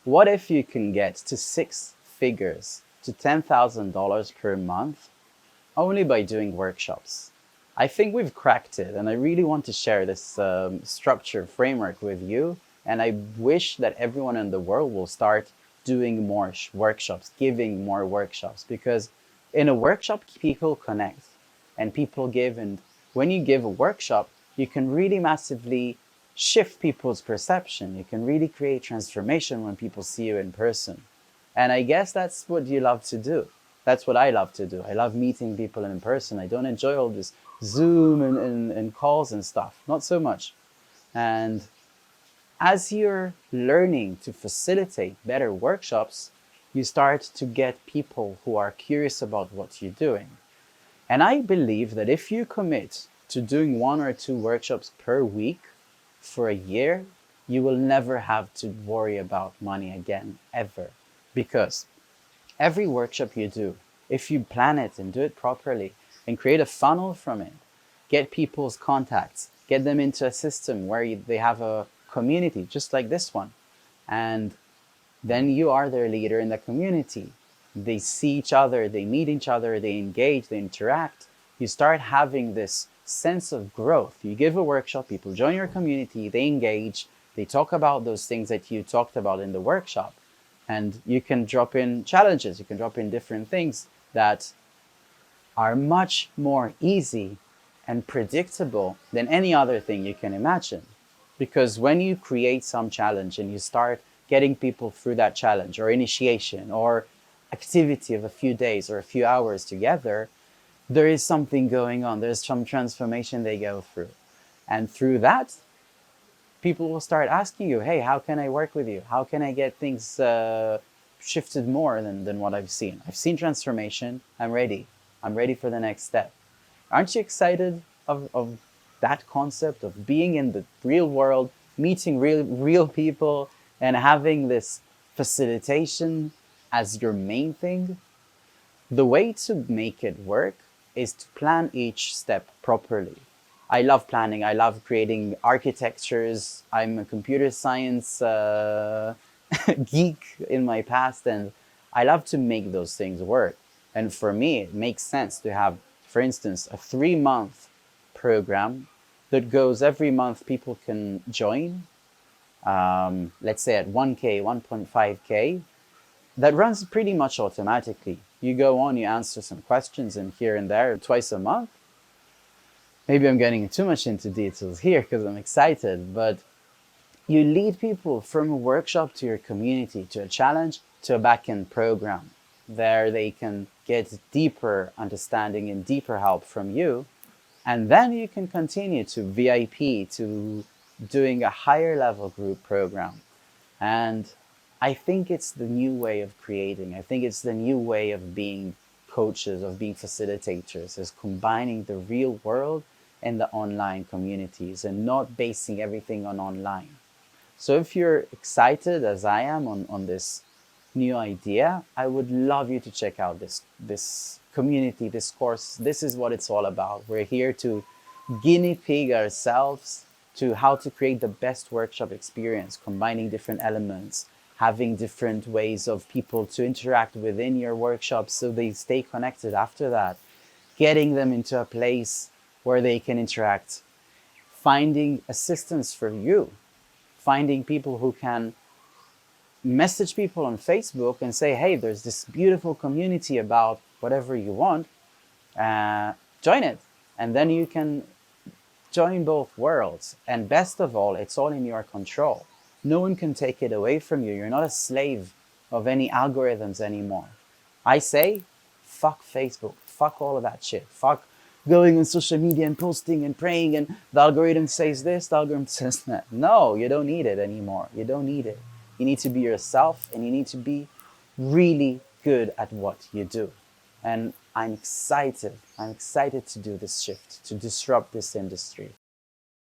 What if you can get to six figures, to $10,000 per month, only by doing workshops? I think we've cracked it, and I really want to share this structure framework with you. And I wish that everyone in the world will start doing more workshops, giving more workshops, because in a workshop, people connect and people give. And when you give a workshop, you can really massively shift people's perception. You can really create transformation when people see you in person. And I guess that's what you love to do. That's what I love to do. I love meeting people in person. I don't enjoy all this Zoom and calls and stuff. Not so much. And as you're learning to facilitate better workshops, you start to get people who are curious about what you're doing. And I believe that if you commit to doing one or two workshops per week for a year, you will never have to worry about money again, ever. Because every workshop you do, if you plan it and do it properly and create a funnel from it, get people's contacts, get them into a system where they have a community just like this one, and then you are their leader in the community. They see each other, they meet each other, they engage, they interact. You start having this sense of growth. You give a workshop, people join your community, they engage, they talk about those things that you talked about in the workshop. And you can drop in challenges, you can drop in different things that are much more easy and predictable than any other thing you can imagine. Because when you create some challenge and you start getting people through that challenge or initiation or activity of a few days or a few hours together, there is something going on. There's some transformation they go through. And through that, people will start asking you, hey, how can I work with you? How can I get things shifted more than what I've seen? I've seen transformation. I'm ready. I'm ready for the next step. Aren't you excited of that concept of being in the real world, meeting real people, and having this facilitation as your main thing? The way to make it work is to plan each step properly. I love planning. I love creating architectures. I'm a computer science geek in my past, and I love to make those things work. And for me, it makes sense to have, for instance, a 3 month program that goes every month. People can join, let's say at 1K, 1.5K, that runs pretty much automatically. You go on, you answer some questions and here and there twice a month. Maybe I'm getting too much into details here because I'm excited, but you lead people from a workshop to your community, to a challenge, to a back-end program. There they can get deeper understanding and deeper help from you. And then you can continue to VIP, to doing a higher level group program. And I think it's the new way of creating. I think it's the new way of being coaches, of being facilitators, is combining the real world and the online communities and not basing everything on online. So if you're excited as I am on this new idea, I would love you to check out this community, this course. This is what it's all about. We're here to guinea pig ourselves to how to create the best workshop experience, combining different elements, having different ways of people to interact within your workshop so they stay connected after that, getting them into a place where they can interact, finding assistance for you, finding people who can message people on Facebook and say, hey, there's this beautiful community about whatever you want, join it. And then you can join both worlds. And best of all, it's all in your control. No one can take it away from you. You're not a slave of any algorithms anymore. I say, fuck Facebook. Fuck all of that shit. Fuck going on social media and posting and praying and the algorithm says this, the algorithm says that. No, you don't need it anymore. You don't need it. You need to be yourself and you need to be really good at what you do. And I'm excited. I'm excited to do this shift, to disrupt this industry.